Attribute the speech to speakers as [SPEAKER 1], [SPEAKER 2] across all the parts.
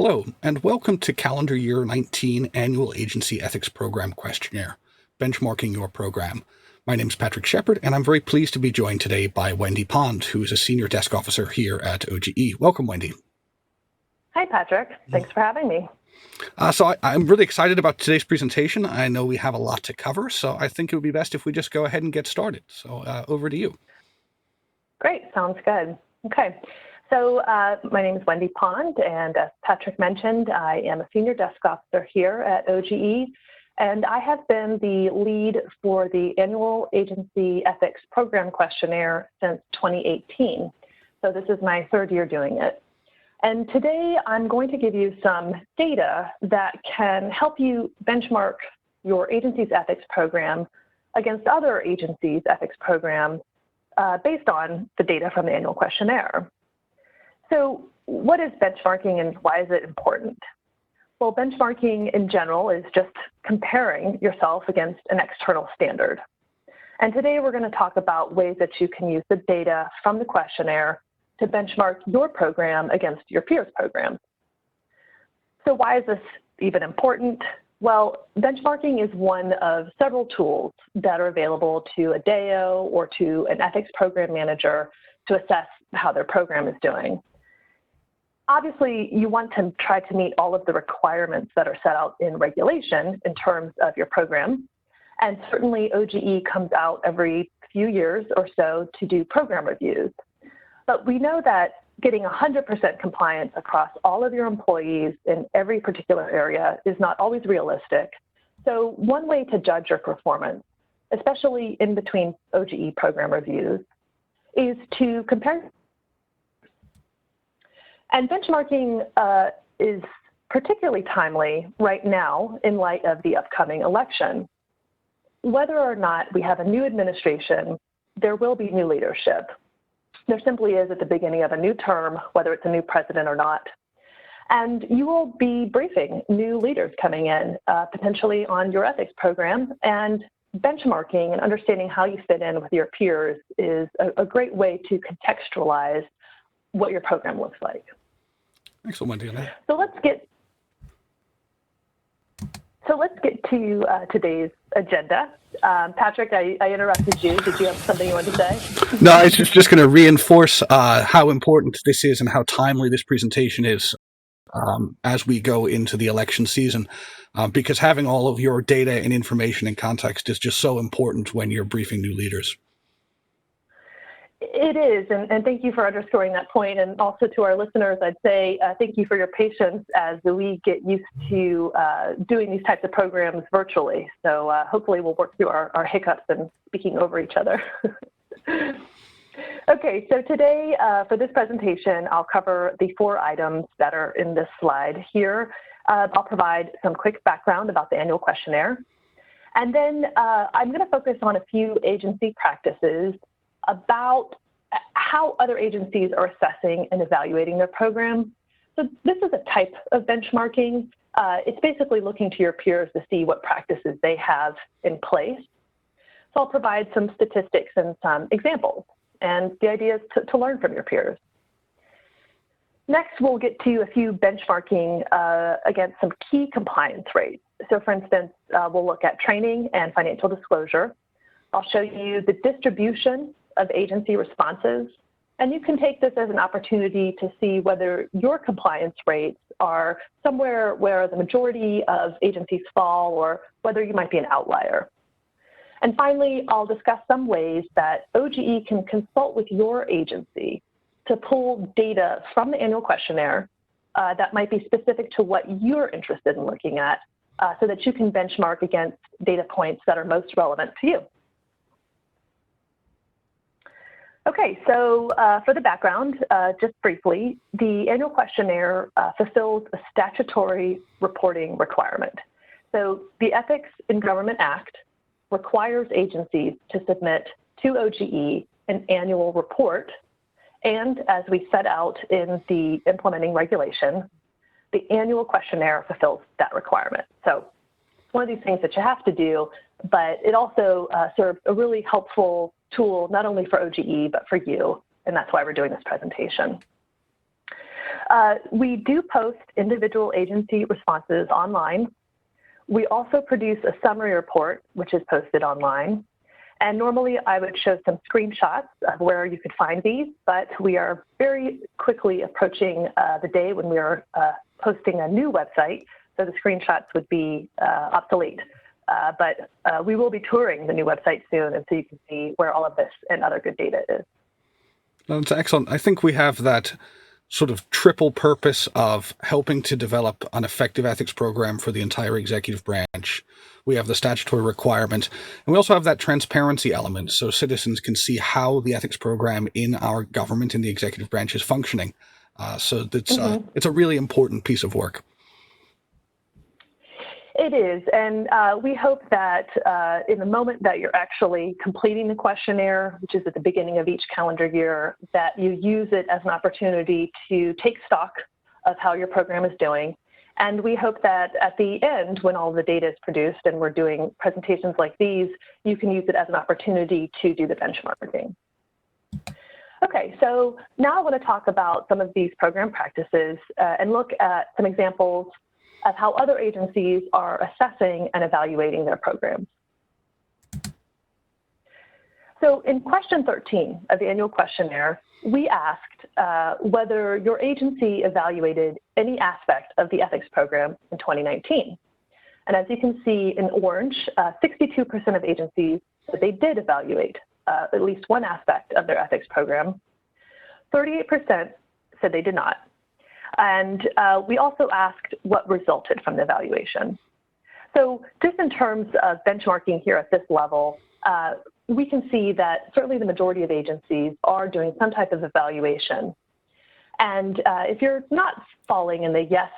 [SPEAKER 1] Hello, and welcome to Calendar Year 19 Annual Agency Ethics Program Questionnaire, Benchmarking Your Program. My name is Patrick Shepard, and I'm very pleased to be joined today by Wendy Pond, who is a Senior Desk Officer here at OGE. Welcome, Wendy.
[SPEAKER 2] Hi, Patrick. Thanks for having me.
[SPEAKER 1] I'm really excited about today's presentation. I know we have a lot to cover, so I think it would be best if we just go ahead and get started. So over to you.
[SPEAKER 2] Great. Sounds good. Okay. So my name is Wendy Pond, and as Patrick mentioned, I am a Senior Desk Officer here at OGE, and I have been the lead for the Annual Agency Ethics Program Questionnaire since 2018. So this is my third year doing it. And today I'm going to give you some data that can help you benchmark your agency's ethics program against other agencies' ethics programs based on the data from the annual questionnaire. So what is benchmarking and why is it important? Well, benchmarking in general is just comparing yourself against an external standard. And today we're going to talk about ways that you can use the data from the questionnaire to benchmark your program against your peers' programs. So why is this even important? Well, benchmarking is one of several tools that are available to a DAO or to an ethics program manager to assess how their program is doing. Obviously, you want to try to meet all of the requirements that are set out in regulation in terms of your program. And certainly OGE comes out every few years or so to do program reviews. But we know that getting 100% compliance across all of your employees in every particular area is not always realistic. So one way to judge your performance, especially in between OGE program reviews, is to compare. And benchmarking is particularly timely right now in light of the upcoming election. Whether or not we have a new administration, there will be new leadership. There simply is at the beginning of a new term, whether it's a new president or not. And you will be briefing new leaders coming in, potentially on your ethics program, and benchmarking and understanding how you fit in with your peers is a great way to contextualize what your program looks like.
[SPEAKER 1] Excellent, Wendy.
[SPEAKER 2] So let's get to today's agenda. Patrick, I interrupted you. Did you have something you wanted to say?
[SPEAKER 1] No, I was just going to reinforce how important this is and how timely this presentation is as we go into the election season, because having all of your data and information and context is just so important when you're briefing new leaders.
[SPEAKER 2] It is, and thank you for underscoring that point. And also to our listeners, I'd say thank you for your patience as we get used to doing these types of programs virtually. So hopefully we'll work through our hiccups and speaking over each other. Okay, so today for this presentation, I'll cover the 4 items that are in this slide here. I'll provide some quick background about the annual questionnaire. And then I'm going to focus on a few agency practices about how other agencies are assessing and evaluating their program. So this is a type of benchmarking. It's basically looking to your peers to see what practices they have in place. So I'll provide some statistics and some examples. And the idea is to learn from your peers. Next, we'll get to a few benchmarking against some key compliance rates. So for instance, we'll look at training and financial disclosure. I'll show you the distribution of agency responses, and you can take this as an opportunity to see whether your compliance rates are somewhere where the majority of agencies fall or whether you might be an outlier. And finally, I'll discuss some ways that OGE can consult with your agency to pull data from the annual questionnaire that might be specific to what you're interested in looking at so that you can benchmark against data points that are most relevant to you. Okay, so for the background, just briefly, the annual questionnaire fulfills a statutory reporting requirement. So the Ethics in Government Act requires agencies to submit to OGE an annual report, and as we set out in the implementing regulation, the annual questionnaire fulfills that requirement. So it's one of these things that you have to do, but it also serves a really helpful tool, not only for OGE, but for you, and that's why we're doing this presentation. We do post individual agency responses online. We also produce a summary report, which is posted online. And normally I would show some screenshots of where you could find these, but we are very quickly approaching the day when we are posting a new website, so the screenshots would be obsolete. But we will be touring the new website soon, and so you can see where all of this and other good data is.
[SPEAKER 1] That's excellent. I think we have that sort of triple purpose of helping to develop an effective ethics program for the entire executive branch. We have the statutory requirement, and we also have that transparency element, so citizens can see how the ethics program in our government, in the executive branch, is functioning. So it's a really important piece of work.
[SPEAKER 2] It is, and we hope that in the moment that you're actually completing the questionnaire, which is at the beginning of each calendar year, that you use it as an opportunity to take stock of how your program is doing. And we hope that at the end, when all the data is produced and we're doing presentations like these, you can use it as an opportunity to do the benchmarking. Okay, so now I want to talk about some of these program practices and look at some examples of how other agencies are assessing and evaluating their programs. So in question 13 of the annual questionnaire, we asked whether your agency evaluated any aspect of the ethics program in 2019. And as you can see in orange, 62% of agencies said they did evaluate at least one aspect of their ethics program. 38% said they did not. And we also asked what resulted from the evaluation. So just in terms of benchmarking here at this level, we can see that certainly the majority of agencies are doing some type of evaluation. And if you're not falling in the yes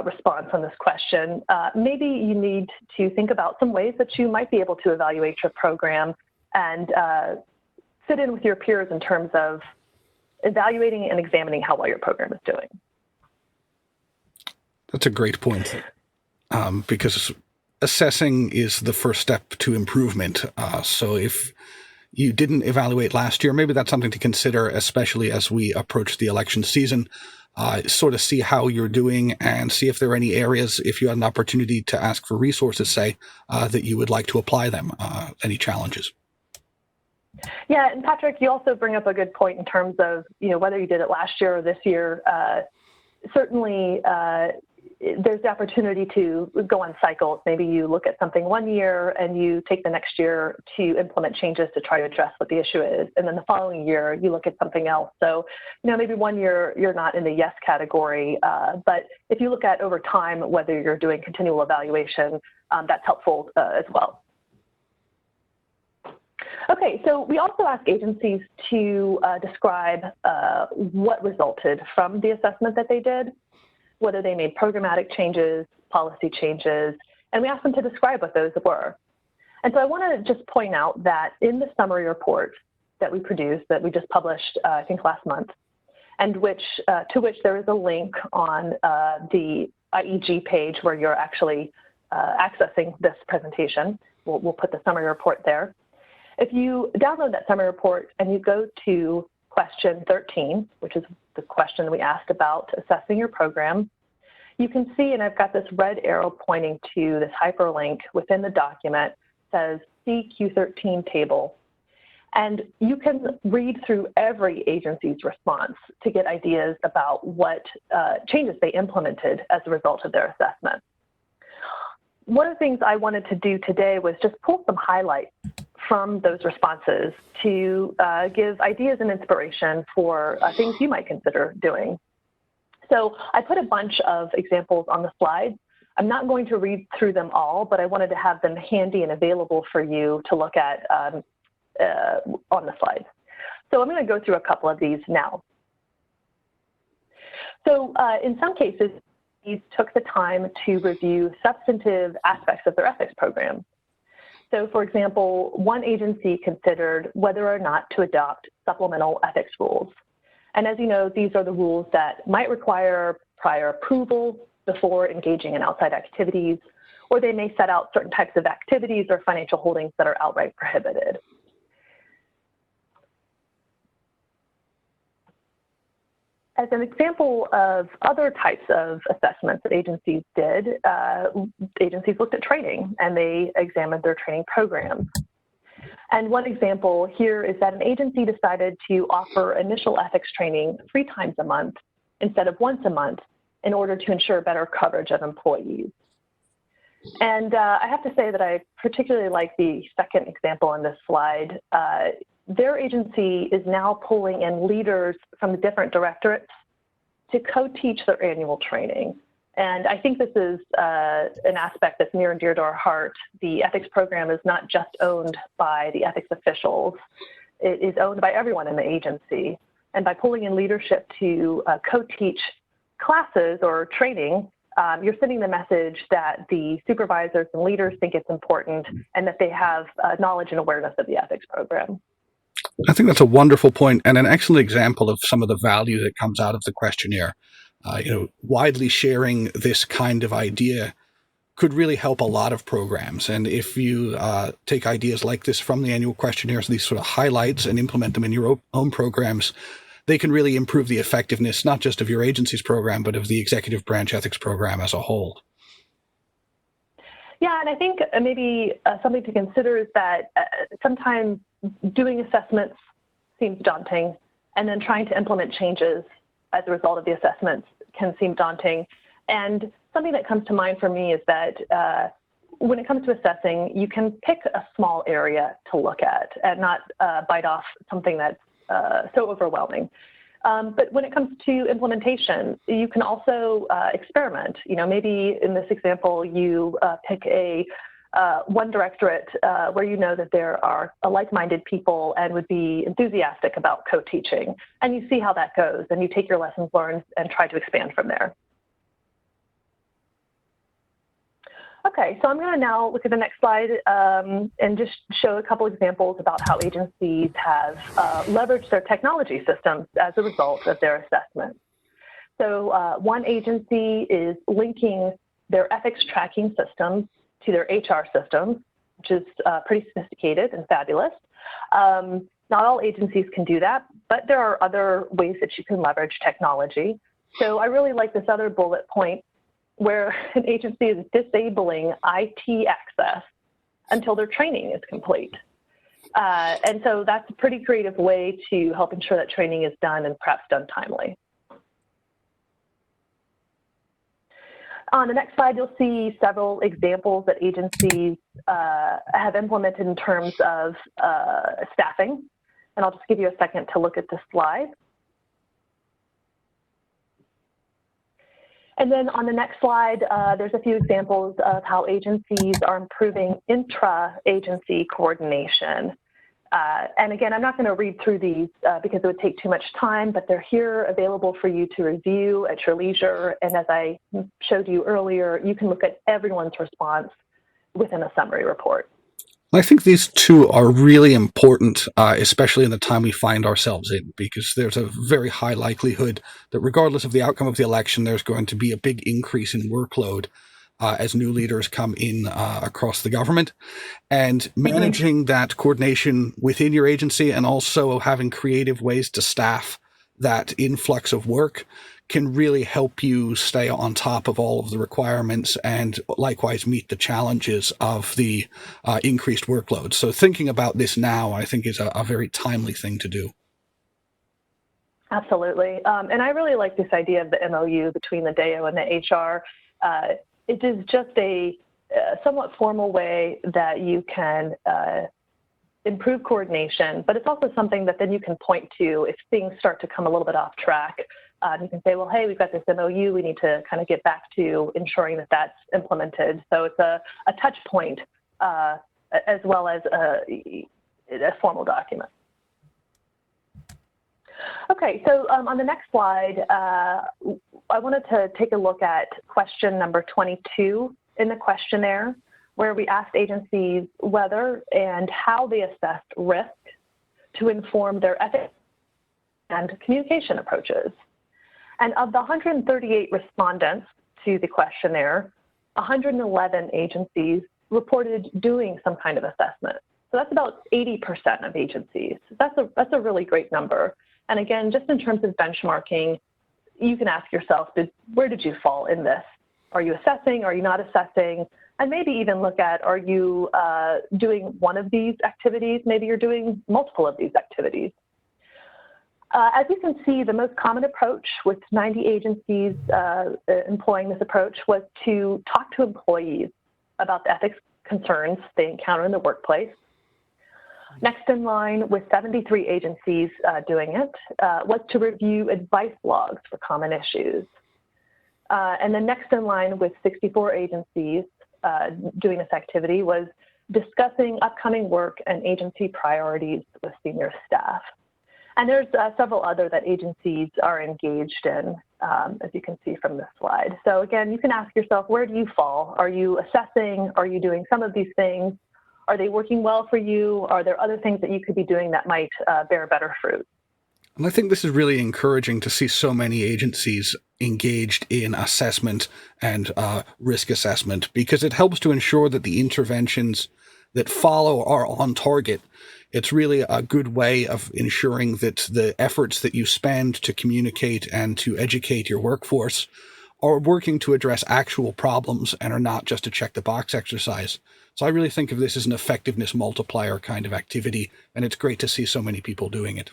[SPEAKER 2] response on this question, maybe you need to think about some ways that you might be able to evaluate your program and sit in with your peers in terms of evaluating and examining how well your program is doing.
[SPEAKER 1] That's a great point, because assessing is the first step to improvement. So if you didn't evaluate last year, maybe that's something to consider, especially as we approach the election season. Sort of see how you're doing and see if there are any areas, if you had an opportunity to ask for resources, say, that you would like to apply them, any challenges.
[SPEAKER 2] Yeah, and Patrick, you also bring up a good point in terms of, whether you did it last year or this year. Certainly, there's the opportunity to go on cycles. Maybe you look at something one year and you take the next year to implement changes to try to address what the issue is. And then the following year, you look at something else. So, maybe one year you're not in the yes category, but if you look at over time, whether you're doing continual evaluation, that's helpful as well. Okay, so we also ask agencies to describe what resulted from the assessment that they did, whether they made programmatic changes, policy changes, and we asked them to describe what those were. And so I want to just point out that in the summary report that we produced, that we just published, I think last month, and to which there is a link on the IEG page where you're actually accessing this presentation. We'll put the summary report there. If you download that summary report and you go to question 13, which is the question we asked about assessing your program, you can see, and I've got this red arrow pointing to this hyperlink within the document, says CQ13 table. And you can read through every agency's response to get ideas about what changes they implemented as a result of their assessment. One of the things I wanted to do today was just pull some highlights from those responses to give ideas and inspiration for things you might consider doing. So I put a bunch of examples on the slide. I'm not going to read through them all, but I wanted to have them handy and available for you to look at on the slides. So I'm going to go through a couple of these now. So in some cases, these took the time to review substantive aspects of their ethics program. So, for example, one agency considered whether or not to adopt supplemental ethics rules. And as you know, these are the rules that might require prior approval before engaging in outside activities, or they may set out certain types of activities or financial holdings that are outright prohibited. As an example of other types of assessments that agencies did, agencies looked at training and they examined their training programs. And one example here is that an agency decided to offer initial ethics training 3 times a month instead of once a month in order to ensure better coverage of employees. And I have to say that I particularly like the second example on this slide. Their agency is now pulling in leaders from the different directorates to co-teach their annual training. And I think this is an aspect that's near and dear to our heart. The ethics program is not just owned by the ethics officials. It is owned by everyone in the agency. And by pulling in leadership to co-teach classes or training, you're sending the message that the supervisors and leaders think it's important and that they have knowledge and awareness of the ethics program.
[SPEAKER 1] I think that's a wonderful point and an excellent example of some of the value that comes out of the questionnaire. Widely sharing this kind of idea could really help a lot of programs. And if you take ideas like this from the annual questionnaires, these sort of highlights, and implement them in your own programs, they can really improve the effectiveness, not just of your agency's program, but of the executive branch ethics program as a whole.
[SPEAKER 2] Yeah, and I think maybe something to consider is that sometimes doing assessments seems daunting, and then trying to implement changes as a result of the assessments can seem daunting. And something that comes to mind for me is that when it comes to assessing, you can pick a small area to look at and not bite off something that's so overwhelming. But when it comes to implementation, you can also experiment. Maybe in this example, you pick one directorate where you know that there are like-minded people and would be enthusiastic about co-teaching, and you see how that goes, and you take your lessons learned and try to expand from there. Okay, so I'm going to now look at the next slide and just show a couple examples about how agencies have leveraged their technology systems as a result of their assessments. So one agency is linking their ethics tracking systems to their HR systems, which is pretty sophisticated and fabulous. Not all agencies can do that, but there are other ways that you can leverage technology. So I really like this other bullet point where an agency is disabling IT access until their training is complete. And so that's a pretty creative way to help ensure that training is done and perhaps done timely. On the next slide, you'll see several examples that agencies have implemented in terms of staffing. And I'll just give you a second to look at this slide. And then on the next slide, there's a few examples of how agencies are improving intra-agency coordination. And again, I'm not going to read through these because it would take too much time, but they're here available for you to review at your leisure. And as I showed you earlier, you can look at everyone's response within a summary report.
[SPEAKER 1] I think these two are really important, especially in the time we find ourselves in, because there's a very high likelihood that regardless of the outcome of the election, there's going to be a big increase in workload as new leaders come in across the government. And managing that coordination within your agency and also having creative ways to staff that influx of work can really help you stay on top of all of the requirements and likewise meet the challenges of the increased workload. So thinking about this now, I think, is a very timely thing to do.
[SPEAKER 2] Absolutely. And I really like this idea of the MOU between the DAO and the HR. It is just a somewhat formal way that you can improve coordination, but it's also something that then you can point to if things start to come a little bit off track. You can say, well, hey, we've got this MOU. We need to kind of get back to ensuring that that's implemented. So it's a touch point as well as a formal document. Okay, so on the next slide, I wanted to take a look at question number 22 in the questionnaire, where we asked agencies whether and how they assessed risk to inform their ethics and communication approaches. And of the 138 respondents to the questionnaire, 111 agencies reported doing some kind of assessment. So that's about 80% of agencies. That's a really great number. And again, just in terms of benchmarking, you can ask yourself, where did you fall in this? Are you assessing? Are you not assessing? And maybe even look at, are you doing one of these activities? Maybe you're doing multiple of these activities. As you can see, the most common approach with 90 agencies employing this approach was to talk to employees about the ethics concerns they encounter in the workplace. Next in line, with 73 agencies doing it, was to review advice logs for common issues. And then next in line, with 64 agencies doing this activity, was discussing upcoming work and agency priorities with senior staff. And there's several other that agencies are engaged in, as you can see from this slide. So again, you can ask yourself, where do you fall? Are you assessing? Are you doing some of these things? Are they working well for you? Are there other things that you could be doing that might bear better fruit?
[SPEAKER 1] And I think this is really encouraging to see so many agencies engaged in assessment and risk assessment, because it helps to ensure that the interventions that follow are on target. It's really a good way of ensuring that the efforts that you spend to communicate and to educate your workforce are working to address actual problems and are not just a check the box exercise. So I really think of this as an effectiveness multiplier kind of activity, and it's great to see so many people doing it.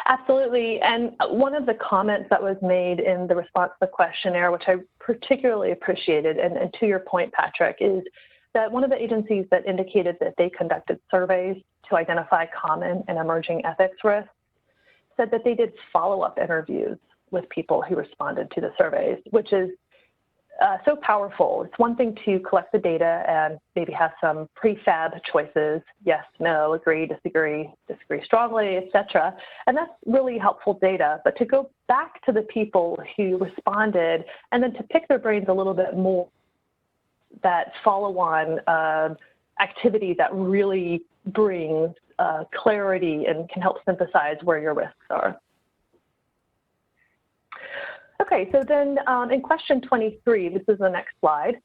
[SPEAKER 2] Absolutely. And one of the comments that was made in the response to the questionnaire, which I particularly appreciated, and to your point, Patrick, is that one of the agencies that indicated that they conducted surveys to identify common and emerging ethics risks said that they did follow-up interviews with people who responded to the surveys, which is so powerful. It's one thing to collect the data and maybe have some prefab choices, yes, no, agree, disagree strongly, etc. And that's really helpful data. But to go back to the people who responded and then to pick their brains a little bit more, that follow-on activity that really brings clarity and can help synthesize where your risks are. Okay, so then in question 23, this is the next slide.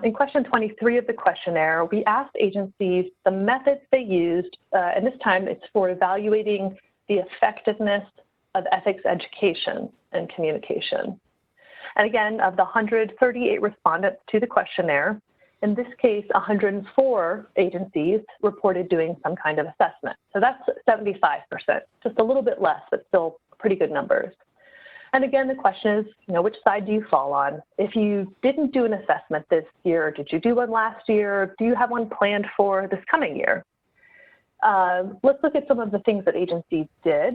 [SPEAKER 2] In question 23 of the questionnaire, we asked agencies the methods they used, and this time it's for evaluating the effectiveness of ethics education and communication. And again, of the 138 respondents to the questionnaire, in this case, 104 agencies reported doing some kind of assessment. So that's 75%, just a little bit less, but still pretty good numbers. And again, the question is, which side do you fall on? If you didn't do an assessment this year, did you do one last year? Do you have one planned for this coming year? Let's look at some of the things that agencies did.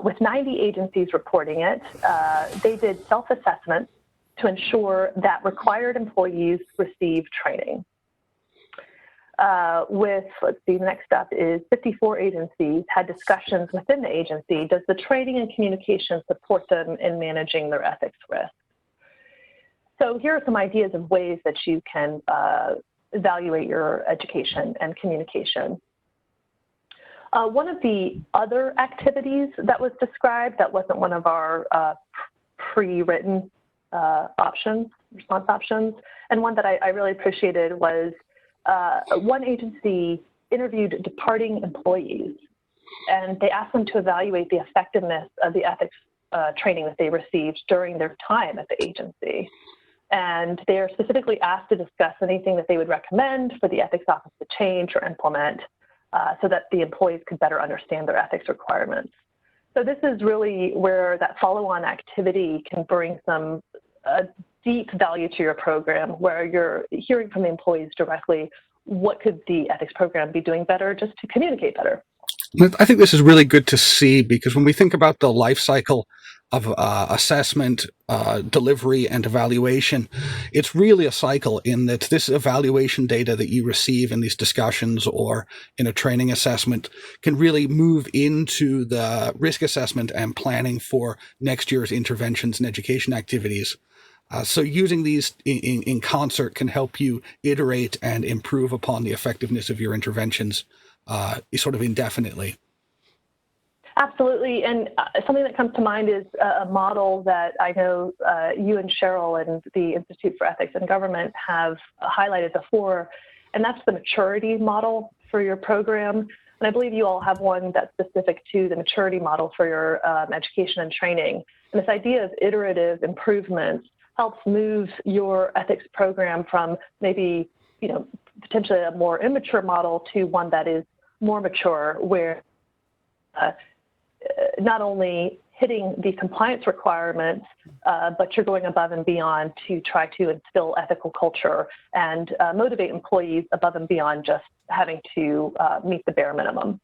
[SPEAKER 2] With 90 agencies reporting it, they did self-assessments to ensure that required employees received training. Let's see, the next step is 54 agencies had discussions within the agency. Does the training and communication support them in managing their ethics risks? So here are some ideas of ways that you can evaluate your education and communication. One of the other activities that was described that wasn't one of our pre-written response options, and one that I really appreciated was one agency interviewed departing employees, and they asked them to evaluate the effectiveness of the ethics training that they received during their time at the agency. And they are specifically asked to discuss anything that they would recommend for the ethics office to change or implement so that the employees could better understand their ethics requirements. So this is really where that follow-on activity can bring some deep value to your program, where you're hearing from the employees directly, what could the ethics program be doing better just to communicate better?
[SPEAKER 1] I think this is really good to see, because when we think about the life cycle of assessment, delivery, and evaluation, it's really a cycle in that this evaluation data that you receive in these discussions or in a training assessment can really move into the risk assessment and planning for next year's interventions and education activities. So using these in concert can help you iterate and improve upon the effectiveness of your interventions sort of indefinitely.
[SPEAKER 2] Absolutely, and something that comes to mind is a model that I know you and Cheryl and the Institute for Ethics in Government have highlighted before, and that's the maturity model for your program. And I believe you all have one that's specific to the maturity model for your education and training. And this idea of iterative improvements helps move your ethics program from maybe, potentially a more immature model to one that is more mature, where not only hitting the compliance requirements, but you're going above and beyond to try to instill ethical culture and motivate employees above and beyond just having to meet the bare minimum.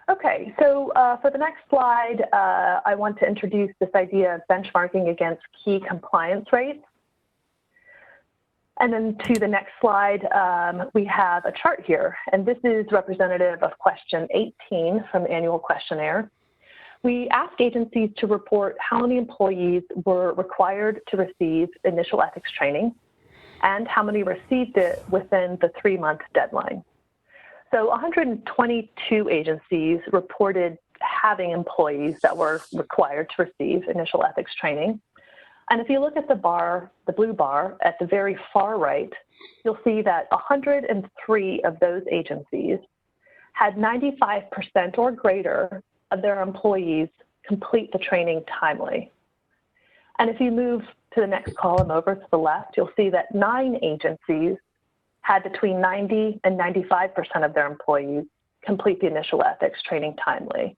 [SPEAKER 2] Okay, so for the next slide, I want to introduce this idea of benchmarking against key compliance rates. And then to the next slide, we have a chart here, and this is representative of question 18 from the annual questionnaire. We ask agencies to report how many employees were required to receive initial ethics training and how many received it within the 3-month deadline. So 122 agencies reported having employees that were required to receive initial ethics training. And if you look at the bar, the blue bar at the very far right, you'll see that 103 of those agencies had 95% or greater of their employees complete the training timely. And if you move to the next column over to the left, you'll see that 9 agencies had between 90 and 95% of their employees complete the initial ethics training timely,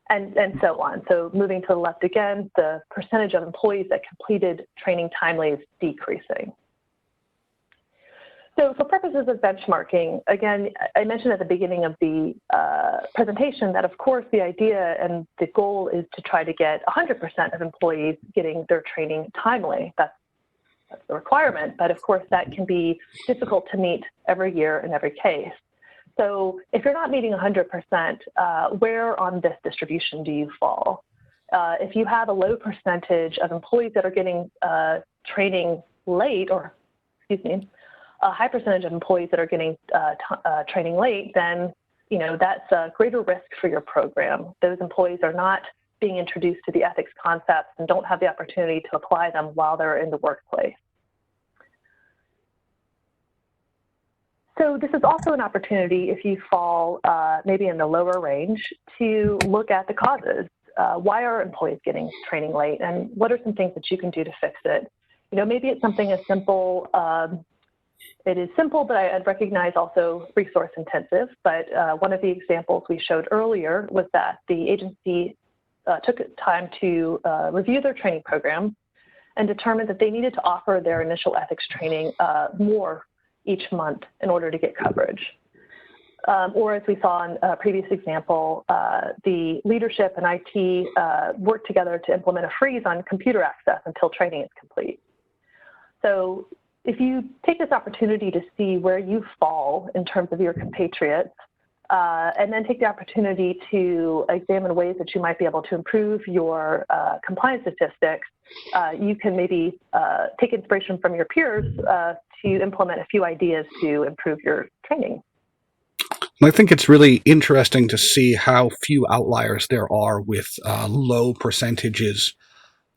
[SPEAKER 2] and so on. So moving to the left again, the percentage of employees that completed training timely is decreasing. So for purposes of benchmarking, again, I mentioned at the beginning of the presentation that, of course, the idea and the goal is to try to get 100% of employees getting their training timely. That's the requirement, but of course that can be difficult to meet every year in every case. So if you're not meeting 100%, where on this distribution do you fall? If you have a low percentage of employees that are getting training late, or excuse me, a high percentage of employees that are getting training late, then that's a greater risk for your program. Those employees are not being introduced to the ethics concepts and don't have the opportunity to apply them while they're in the workplace. So this is also an opportunity, if you fall maybe in the lower range, to look at the causes. Why are employees getting training late, and what are some things that you can do to fix it? Maybe it's something as simple, it is simple, but I'd recognize also resource intensive. But one of the examples we showed earlier was that the agency took time to review their training program and determined that they needed to offer their initial ethics training more each month in order to get coverage. Or as we saw in a previous example, the leadership and IT worked together to implement a freeze on computer access until training is complete. So if you take this opportunity to see where you fall in terms of your compatriots, and then take the opportunity to examine ways that you might be able to improve your compliance statistics, you can maybe take inspiration from your peers to implement a few ideas to improve your training.
[SPEAKER 1] I think it's really interesting to see how few outliers there are with low percentages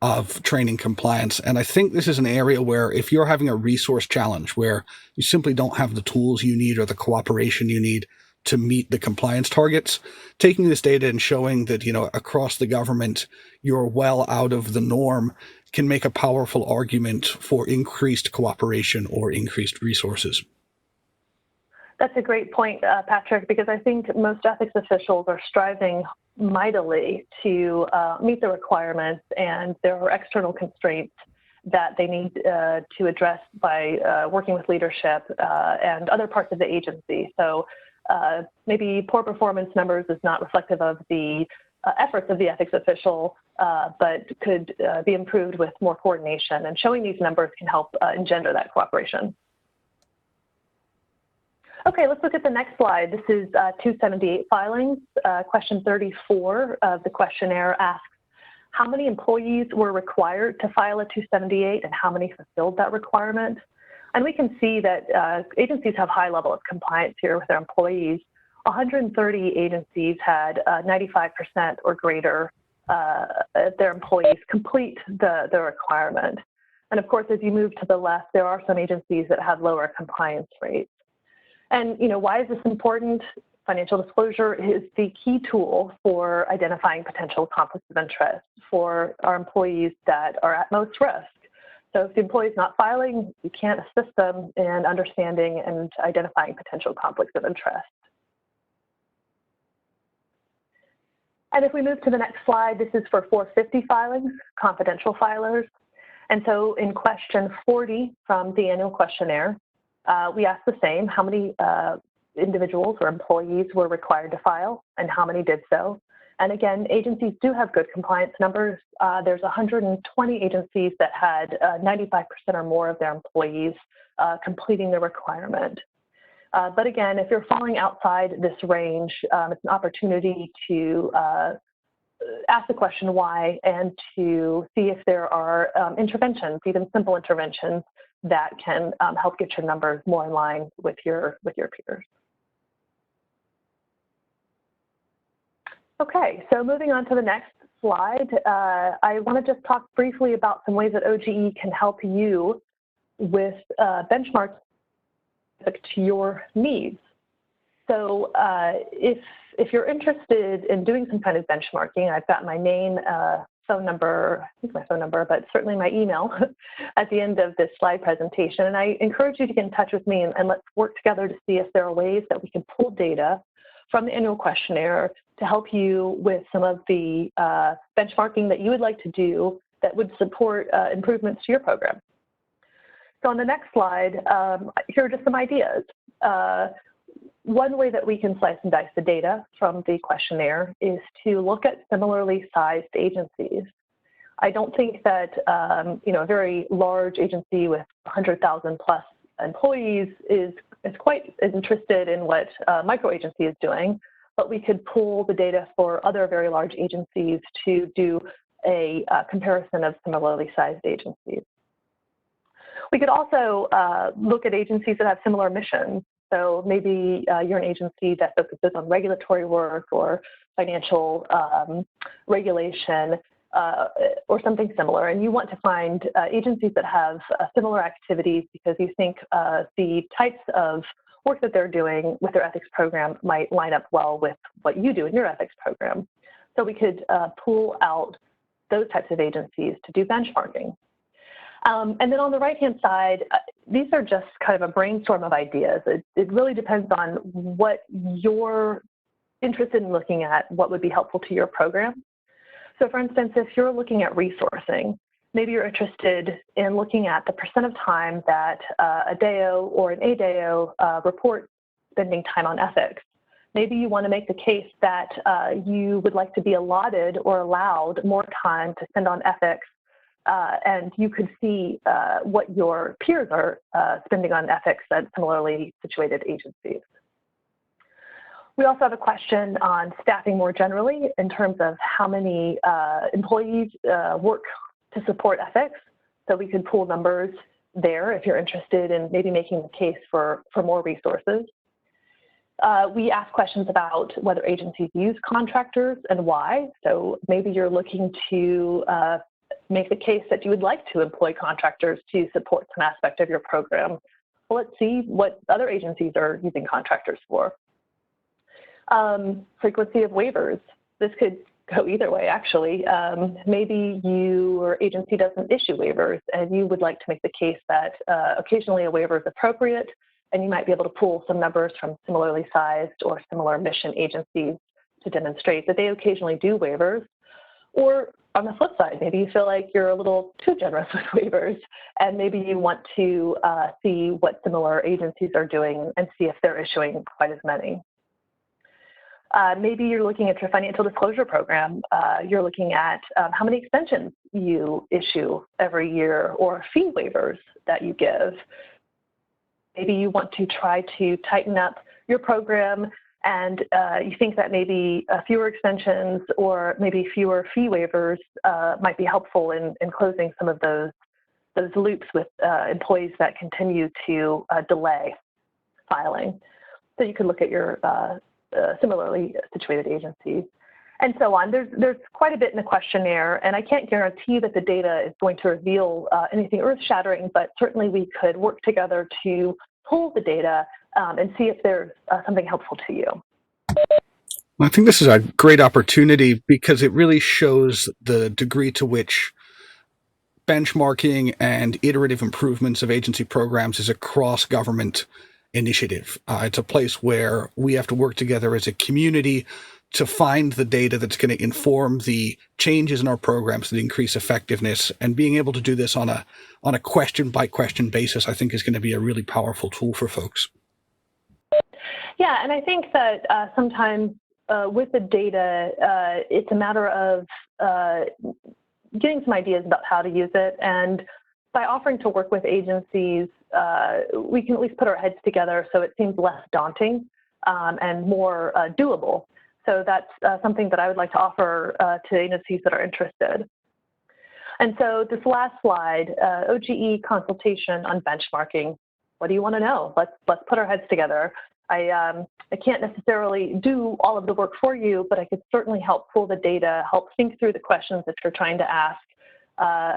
[SPEAKER 1] of training compliance. And I think this is an area where if you're having a resource challenge where you simply don't have the tools you need or the cooperation you need to meet the compliance targets, taking this data and showing that, across the government, you're well out of the norm can make a powerful argument for increased cooperation or increased resources.
[SPEAKER 2] That's a great point, Patrick, because I think most ethics officials are striving mightily to meet the requirements, and there are external constraints that they need to address by working with leadership and other parts of the agency. So maybe poor performance numbers is not reflective of the efforts of the ethics official, but could be improved with more coordination, and showing these numbers can help engender that cooperation. Okay, let's look at the next slide. This is 278 filings. Question 34 of the questionnaire asks, how many employees were required to file a 278 and how many fulfilled that requirement? And we can see that agencies have high level of compliance here with their employees. 130 agencies had 95% or greater their employees complete the requirement. And of course, as you move to the left, there are some agencies that have lower compliance rates. And why is this important? financial disclosure is the key tool for identifying potential conflicts of interest for our employees that are at most risk. So if the employee is not filing, you can't assist them in understanding and identifying potential conflicts of interest. And if we move to the next slide, this is for 450 filings, confidential filers. And so in question 40 from the annual questionnaire, we asked the same: how many individuals or employees were required to file and how many did so. And again, agencies do have good compliance numbers. There's 120 agencies that had 95% or more of their employees completing the requirement. But again, if you're falling outside this range, it's an opportunity to ask the question why and to see if there are interventions, even simple interventions, that can help get your numbers more in line with your peers. Okay, so moving on to the next slide, I want to just talk briefly about some ways that OGE can help you with benchmarks to your needs. So if you're interested in doing some kind of benchmarking, I've got my name, phone number, I think my phone number, but certainly my email at the end of this slide presentation. And I encourage you to get in touch with me and let's work together to see if there are ways that we can pull data from the annual questionnaire to help you with some of the benchmarking that you would like to do that would support improvements to your program. So on the next slide, here are just some ideas. One way that we can slice and dice the data from the questionnaire is to look at similarly sized agencies. I don't think that a very large agency with 100,000 plus employees is quite as interested in what a micro agency is doing, but we could pull the data for other very large agencies to do a comparison of similarly sized agencies. We could also look at agencies that have similar missions. So maybe you're an agency that focuses on regulatory work or financial regulation or something similar, and you want to find agencies that have similar activities because you think the types of work that they're doing with their ethics program might line up well with what you do in your ethics program. So we could pull out those types of agencies to do benchmarking. And then on the right-hand side, these are just kind of a brainstorm of ideas. It really depends on what you're interested in looking at, what would be helpful to your program. So for instance, if you're looking at resourcing, maybe you're interested in looking at the percent of time that a DAO or an ADAO report spending time on ethics. Maybe you want to make the case that you would like to be allotted or allowed more time to spend on ethics, and you could see what your peers are spending on ethics at similarly situated agencies. We also have a question on staffing more generally in terms of how many employees work to support ethics. So we could pull numbers there if you're interested in maybe making the case for more resources. We ask questions about whether agencies use contractors and why. So maybe you're looking to make the case that you would like to employ contractors to support some aspect of your program. Well, let's see what other agencies are using contractors for. Frequency of waivers. This could go either way, actually. Maybe your agency doesn't issue waivers and you would like to make the case that occasionally a waiver is appropriate, and you might be able to pull some numbers from similarly sized or similar mission agencies to demonstrate that they occasionally do waivers. Or on the flip side, maybe you feel like you're a little too generous with waivers, and maybe you want to see what similar agencies are doing and see if they're issuing quite as many. Maybe you're looking at your financial disclosure program. You're looking at how many extensions you issue every year or fee waivers that you give. Maybe you want to try to tighten up your program and you think that maybe fewer extensions or maybe fewer fee waivers might be helpful in closing some of those loops with employees that continue to delay filing. So you can look at your similarly situated agencies, and so on. There's quite a bit in the questionnaire, and I can't guarantee that the data is going to reveal anything earth-shattering, but certainly we could work together to pull the data and see if there's something helpful to you.
[SPEAKER 1] I think this is a great opportunity because it really shows the degree to which benchmarking and iterative improvements of agency programs is a cross-government initiative. It's a place where we have to work together as a community to find the data that's going to inform the changes in our programs that increase effectiveness. And being able to do this on a question-by-question basis, I think, is going to be a really powerful tool for folks.
[SPEAKER 2] Yeah, and I think that sometimes with the data, it's a matter of getting some ideas about how to use it. And by offering to work with agencies, we can at least put our heads together so it seems less daunting and more doable. So that's something that I would like to offer to agencies that are interested. And so this last slide, OGE consultation on benchmarking. What do you want to know? Let's put our heads together. I can't necessarily do all of the work for you, but I could certainly help pull the data, help think through the questions that you're trying to ask,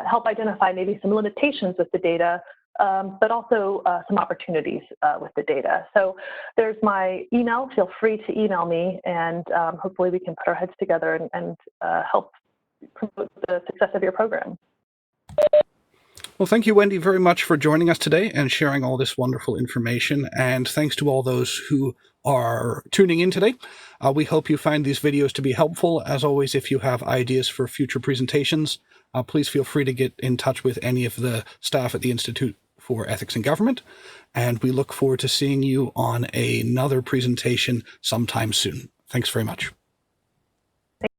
[SPEAKER 2] help identify maybe some limitations with the data, but also some opportunities with the data. So there's my email. Feel free to email me, and hopefully we can put our heads together and help promote the success of your program.
[SPEAKER 1] Well, thank you, Wendy, very much for joining us today and sharing all this wonderful information. And thanks to all those who are tuning in today. We hope you find these videos to be helpful. As always, if you have ideas for future presentations, please feel free to get in touch with any of the staff at the Institute for Ethics in Government. And we look forward to seeing you on another presentation sometime soon. Thanks very much.